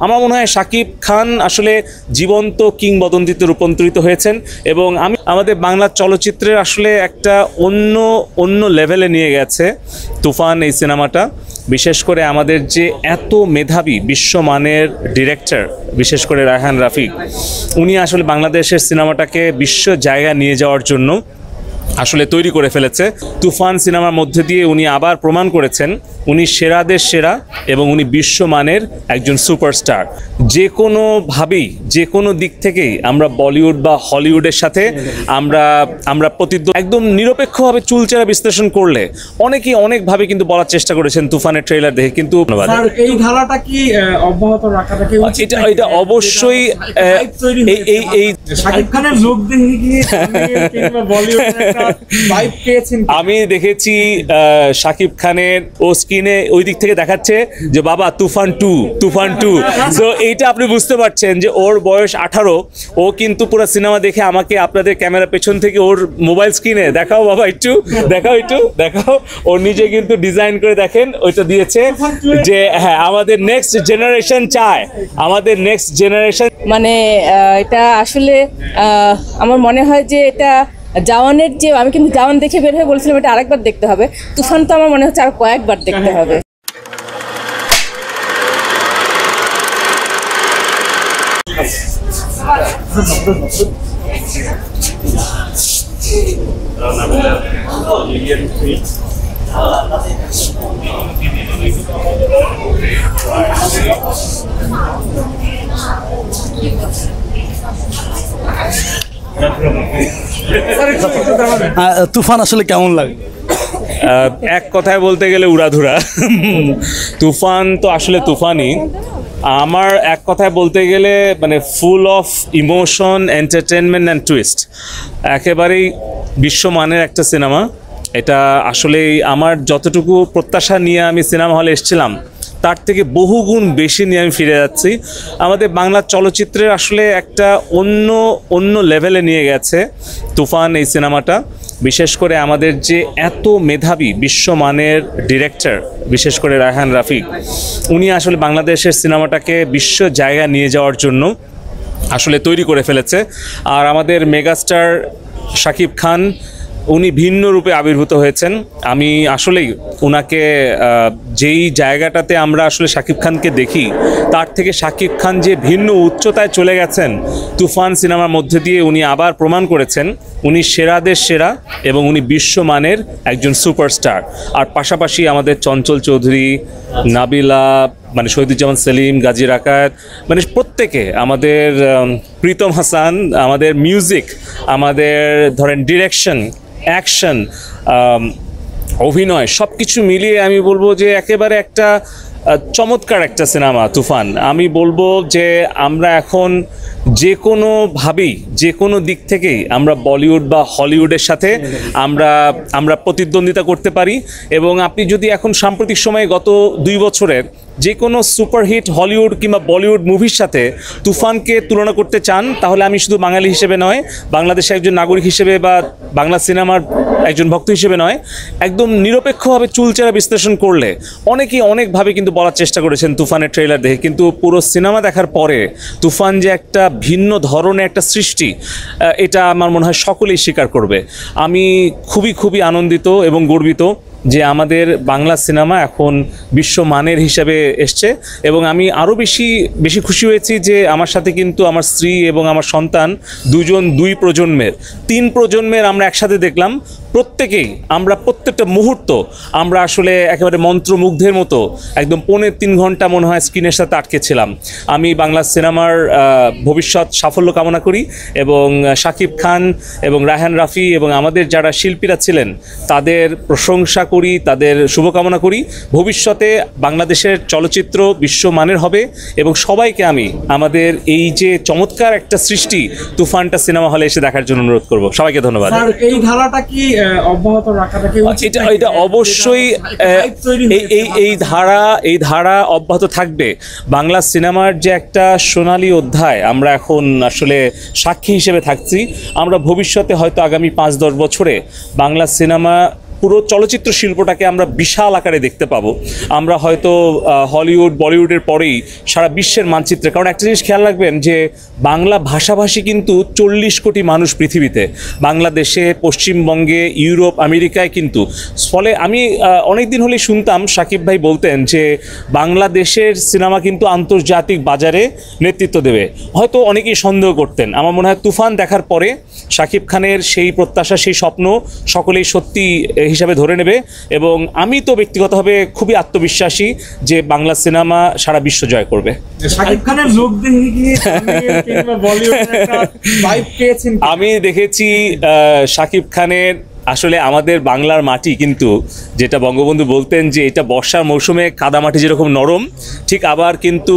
আমার মনে হয় শাকিব খান আসলে জীবন্ত কিংবদন্তিতে রূপান্তরিত হয়েছেন এবং আমাদের বাংলা চলচ্চিত্রের আসলে একটা অন্য লেভেলে নিয়ে গেছে তুফান এই সিনেমাটা। বিশেষ করে আমাদের যে এত মেধাবী বিশ্বমানের ডিরেক্টর, বিশেষ করে রায়হান রাফি, উনি আসলে বাংলাদেশের সিনেমাটাকে বিশ্ব জায়গায় নিয়ে যাওয়ার জন্য আসলে তৈরি করে ফেলেছে। তুফান সিনেমার মধ্যে দিয়ে উনি আবার প্রমাণ করেছেন উনি সেরাদের সেরা এবং উনি বিশ্বমানের একজন সুপারস্টার। যে কোনোভাবেই যে কোনো দিক থেকেই আমরা বলিউড বা হলিউডের সাথে আমরা একদম নিরপেক্ষভাবে চুলচেরা বিশ্লেষণ করলে অনেকেই অনেকভাবে কিন্তু বলার চেষ্টা করেছেন তুফানের ট্রেলার দেখে, কিন্তু এই ধারাটা কি অব্যাহত রাখাটা কি উচিত? এটা অবশ্যই এই শাকিব খানের লুক দেখে কি আমি দেখেছি শাকিব খানের ও স্ক্রিনে ওই দিক থেকে দেখাচ্ছে যে বাবা তুফান টু। তো এইটা আপনি বুঝতে পারছেন যে ওর বয়স 18, ও কিন্তু পুরো সিনেমা দেখে আমাকে আপনাদের ক্যামেরা পেছন থেকে ওর মোবাইল স্ক্রিনে দেখাও বাবা, একটু দেখাও ওর নিজে কিন্তু ডিজাইন করে দেখেন ওইটা দিয়েছে যে হ্যাঁ আমাদের নেক্সট জেনারেশন চায়, আমাদের নেক্সট জেনারেশন। মানে এটা আসলে আমার মনে হয় যে এটা জওয়ানের যে, আমি কিন্তু জওয়ান দেখে বের হয়ে বলছিলাম এটা আরেকবার দেখতে হবে। তুফান তো আমার মনে হচ্ছে আর কয়েকবার দেখতে হবে। তুফান আসলে কেমন লাগে? এক কথায় বলতে গেলে উড়াধুরা। তুফান তো আসলে তুফানই। আমার এক কথায় বলতে গেলে মানে full of emotion, entertainment and twist. একেবারেই বিশ্বমানের একটা সিনেমা। এটা আসলেই আমার যতটুকু প্রত্যাশা নিয়ে আমি সিনেমা হলে এসেছিলাম তার থেকে বহুগুণ বেশি নিয়ে আমি ফিরে যাচ্ছি। আমাদের বাংলা চলচ্চিত্রের আসলে একটা অন্য লেভেলে নিয়ে গেছে তুফান এই সিনেমাটা। বিশেষ করে আমাদের যে এত মেধাবী বিশ্বমানের ডিরেক্টর, বিশেষ করে রায়হান রাফি, উনি আসলে বাংলাদেশের সিনেমাটাকে বিশ্ব জায়গায় নিয়ে যাওয়ার জন্য আসলে তৈরি করে ফেলেছে। আর আমাদের মেগাস্টার শাকিব খান উনি ভিন্ন রূপে আবির্ভূত হয়েছেন। আমি আসলেই ওনাকে যেই জায়গাটাতে আমরা আসলে শাকিব খানকে দেখি তার থেকে শাকিব খান যে ভিন্ন উচ্চতায় চলে গেছেন তুফান সিনেমার মধ্যে দিয়ে উনি আবার প্রমাণ করেছেন উনি সেরাদের সেরা এবং উনি বিশ্বমানের একজন সুপারস্টার। আর পাশাপাশি আমাদের চঞ্চল চৌধুরী, নাবিলা, মানে শহীদুজ্জামান সেলিম, গাজী রাকায়েত, মানে প্রত্যেকে, আমাদের প্রীতম হাসান, আমাদের মিউজিক, আমাদের ধরেন ডিরেকশন, অ্যাকশন, অভিনয়, সব কিছু মিলিয়ে আমি বলবো যে একেবারে একটা চমৎকার একটা সিনেমা তুফান। আমি বলবো যে আমরা এখন যে কোনোভাবেই যে কোনো দিক থেকেই আমরা বলিউড বা হলিউডের সাথে আমরা প্রতিদ্বন্দ্বিতা করতে পারি। এবং আপনি যদি এখন সাম্প্রতিক সময়ে গত 2 বছরের যে কোনো সুপারহিট হলিউড কিংবা বলিউড মুভির সাথে তুফানকে তুলনা করতে চান, তাহলে আমি শুধু বাঙালি হিসেবে নয়, বাংলাদেশের একজন নাগরিক হিসেবে বা বাংলা সিনেমার একজন ভক্ত হিসেবে নয়, একদম নিরপেক্ষভাবে চুলচেরা বিশ্লেষণ করলে অনেকেই অনেকভাবে কিন্তু বলার চেষ্টা করেছেন তুফানের ট্রেলার দেখে, কিন্তু পুরো সিনেমা দেখার পরে তুফান যে একটা ভিন্ন ধরনের একটা সৃষ্টি, এটা আমার মনে হয় সকলেই স্বীকার করবে। আমি খুবই আনন্দিত এবং গর্বিত যে আমাদের বাংলা সিনেমা এখন বিশ্বমানের হিসাবে এসছে। এবং আমি আরও বেশি খুশি হয়েছি যে আমার সাথে কিন্তু আমার স্ত্রী এবং আমার সন্তান 2 প্রজন্মের 3 প্রজন্মের আমরা একসাথে দেখলাম। আমরা প্রত্যেকটা মুহূর্ত আমরা আসলে একেবারে মন্ত্রমুগ্ধের মতো একদম 3.5 ঘন্টা মনে হয় স্ক্রিনের সাথে আটকে ছিলাম। আমি বাংলা সিনেমার ভবিষ্যৎ সাফল্য কামনা করি এবং শাকিব খান এবং রায়হান রাফি এবং আমাদের যারা শিল্পীরা ছিলেন তাদের প্রশংসা করি, তাদের শুভকামনা করি। ভবিষ্যতে বাংলাদেশের চলচ্চিত্র বিশ্বমানের হবে এবং সবাইকে আমি আমাদের এই যে চমৎকার একটা সৃষ্টি তুফানটা সিনেমা হলে এসে দেখার জন্য অনুরোধ করব। সবাইকে ধন্যবাদ। এই ধারাটা কি অব্যাহত রাখাটা কি উচিত? এটা অবশ্যই এই ধারা অব্যাহত থাকবে। বাংলা সিনেমার যে একটা সোনালী অধ্যায় আমরা এখন আসলে সাক্ষী হিসেবে থাকছি। আমরা ভবিষ্যতে হয়তো আগামী 5-10 বছরে বাংলা সিনেমা পুরো চলচ্চিত্র শিল্পটাকে আমরা বিশাল আকারে দেখতে পাবো। আমরা হয়তো হলিউড বলিউডের পরেই সারা বিশ্বের মানচিত্রে, কারণ একটা জিনিস খেয়াল রাখবেন যে বাংলা ভাষাভাষী কিন্তু 40 কোটি মানুষ পৃথিবীতে, বাংলাদেশে, পশ্চিমবঙ্গে, ইউরোপ, আমেরিকায় কিন্তু। ফলে আমি অনেক দিন হলেই শুনতাম সাকিব ভাই বলতেন যে বাংলাদেশের সিনেমা কিন্তু আন্তর্জাতিক বাজারে নেতৃত্ব দেবে। হয়তো অনেকেই সন্দেহ করতেন। আমার মনে হয় তুফান দেখার পরে শাকিব খানের সেই প্রত্যাশা, সেই স্বপ্ন সকলেই সত্যি হিসাবে ধরে নেবে। এবং আমি তো ব্যক্তিগতভাবে খুবই আত্মবিশ্বাসী যে বাংলা সিনেমা সারা বিশ্ব জয় করবে। শাকিব খানের লুক দেখে কি বলিউডের একটা ভাইব পেয়েছেন? আমি দেখেছি শাকিব খানের আসলে আমাদের বাংলার মাটি কিন্তু, যেটা বঙ্গবন্ধু বলতেন যে এটা বর্ষার মৌসুমে কাদামাটি যেরকম নরম, ঠিক আবার কিন্তু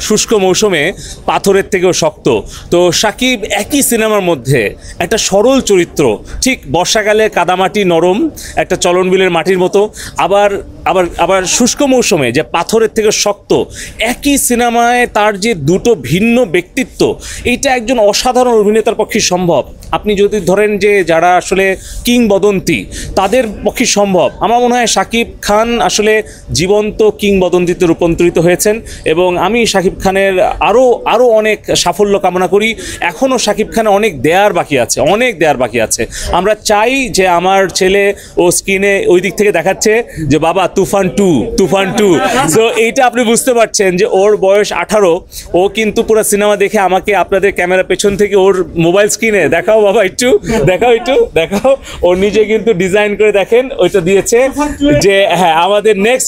শুষ্ক মৌসুমে পাথরের থেকেও শক্ত। তো শাকিব একই সিনেমার মধ্যে একটা সরল চরিত্র, ঠিক বর্ষাকালে কাদামাটি নরম একটা চলনবিলের মাটির মতো, আবার আবার আবার শুষ্ক মৌসুমে যে পাথরের থেকে শক্ত, একই সিনেমায় তার যে দুটো ভিন্ন ব্যক্তিত্ব, এইটা একজন অসাধারণ অভিনেতার পক্ষে সম্ভব। আপনি যদি ধরেন যে যারা আসলে কিংবদন্তি তাদের পক্ষে সম্ভব, আমার মনে হয় শাকিব খান আসলে জীবন্ত কিংবদন্তিতে রূপান্তরিত হয়েছেন। এবং আমি শাকিব খানের আরও অনেক সাফল্য কামনা করি। এখনও শাকিব খান অনেক দেয়ার বাকি আছে, অনেক দেয়ার বাকি আছে। আমরা চাই যে আমার ছেলে ও স্ক্রিনে ওই দিক থেকে দেখাচ্ছে যে বাবা তুফান 2। সো এইটা আপনি বুঝতে পারছেন যে ওর বয়স 18, ও কিন্তু পুরো সিনেমা দেখে আমাকে আপনাদের ক্যামেরা পেছন থেকে ওর মোবাইল স্ক্রিনে দেখাও বাবা, একটু দেখাও, ও নিজে কিন্তু ডিজাইন করে দেখেন ওইটা দিয়েছে যে হ্যাঁ আমাদের নেক্সট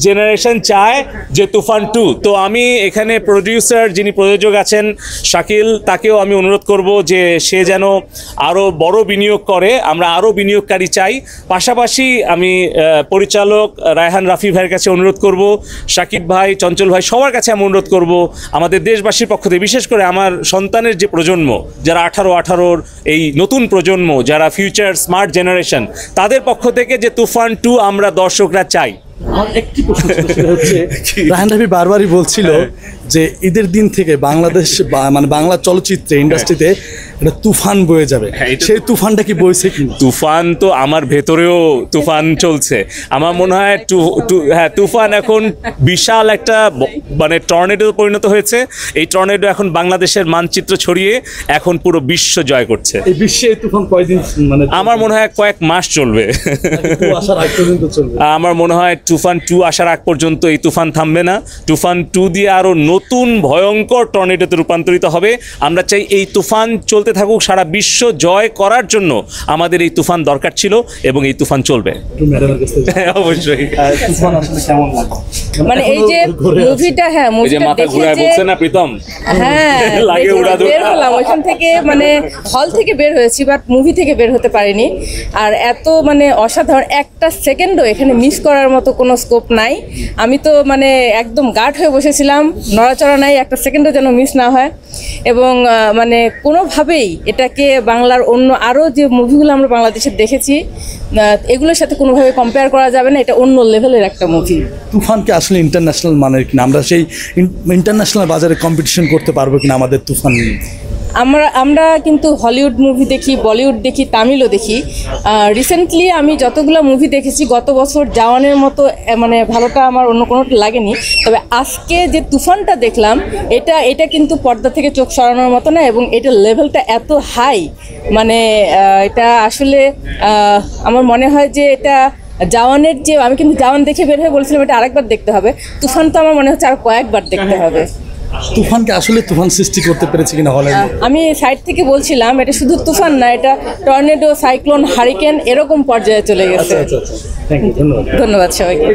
জেনারেশন চায় যে তুফান 2। তো আমি এখানে প্রডিউসার যিনি প্রযোজক আছেন শাকিল, তাকেও আমি অনুরোধ করব যে সে যেন আরও বড় বিনিয়োগ করে। আমরা আরও বিনিয়োগকারী চাই। পাশাপাশি আমি পরিচালক রায়হান রাফি ভাইয়ের কাছে অনুরোধ করব, শাকিব ভাই, চঞ্চল ভাই, সবার কাছে আমি অনুরোধ করব আমাদের দেশবাসীর পক্ষ থেকে, বিশেষ করে আমার সন্তানের যে প্রজন্ম, যারা 18-18 এই নতুন প্রজন্ম, যারা ফিউচার স্মার্ট জেনারেশন, তাদের পক্ষ থেকে যে তুফান 2 আমরা দর্শকরা চাই। আমার একটি প্রশ্ন ছিল, সেটা হচ্ছে রায়হান রাফি বারবারই বলছিল যে ঈদের দিন থেকে বাংলাদেশ মানে বাংলা চলচ্চিত্রে ইন্ডাস্ট্রিতে একটা তুফান বয়ে যাবে, সেই তুফানটা কি বইছে কি? তুফান তো আমার ভেতরেও তুফান চলছে। আমার মনে হয় তুফান এখন বিশাল একটা মানে টর্নেডো পরিণত হয়েছে। এই টর্নেডো এখন বাংলাদেশের মানচিত্র ছড়িয়ে এখন পুরো বিশ্ব জয় করছে। এই বিশ্বে এই তুফান কয়দিন মানে আমার মনে হয় কয়েক মাস চলবে। আসার আগ পর্যন্ত চলবে। আমার মনে হয় তুফান 2 আসার আগ পর্যন্ত এই তুফান থামবে না। তুফান 2 দিয়ে আরো নতুন ভয়ঙ্কর টর্নেডোতে রূপান্তরিত হবে। আমরা চাই এই তুফান চলতে থাকুক, সারা বিশ্ব জয় করার জন্য আমাদের এই তুফান দরকার ছিল এবং এই তুফান চলবে। অবশ্যই। তুফান আসলে কেমন লাগে? মানে এই যে মুভিটা, হ্যাঁ মুভিটা মাথা ঘুরায় বলছে না প্রীতম, হ্যাঁ লাগে উড়া বের হলাম ওইখান থেকে, মানে হল থেকে বের হয়েছি বাট মুভি থেকে বের হতে পারিনি। আর এত মানে অসাধারণ, একটা সেকেন্ডও এখানে মিস করার মতো কোনো স্কোপ নাই। আমি তো মানে একদম গার্ড হয়ে বসেছিলাম, নড়াচড়া নাই, একটা সেকেন্ডও যেন মিস না হয়। এবং মানে কোনোভাবেই এটাকে বাংলার অন্য আরও যে মুভিগুলো আমরা বাংলাদেশে দেখেছি এগুলোর সাথে কোনোভাবে কম্পেয়ার করা যাবে না। এটা অন্য লেভেলের একটা মুভি। তুফানকে আসলে ইন্টারন্যাশনাল মানের কিনা, আমরা সেই ইন্টারন্যাশনাল বাজারে কম্পিটিশন করতে পারবো কিনা আমাদের তুফান নিয়ে? আমরা কিন্তু হলিউড মুভি দেখি, বলিউড দেখি, তামিলও দেখি। রিসেন্টলি আমি যতগুলো মুভি দেখেছি গত বছর জওয়ানের মতো মানে ভালোটা আমার অন্য কোনোটা লাগেনি। তবে আজকে যে তুফানটা দেখলাম এটা কিন্তু পর্দা থেকে চোখ সরানোর মতো না, এবং এটার লেভেলটা এত হাই, মানে এটা আসলে আমার মনে হয় যে এটা জওয়ানের যে, আমি কিন্তু জওয়ান দেখে বের হয়ে বলছিলাম এটা আরেকবার দেখতে হবে। তুফান তো আমার মনে হচ্ছে আর কয়েকবার দেখতে হবে। তুফানকে আসলে তুফান সৃষ্টি করতে পেরেছে কিনা হলে? আমি সাইড থেকে বলছিলাম এটা শুধু তুফান না, এটা টর্নেডো, সাইক্লোন, হারিকেন এরকম পর্যায়ে চলে গেছে। আচ্ছা, থ্যাংক ইউ, ধন্যবাদ। ধন্যবাদ সবাইকে।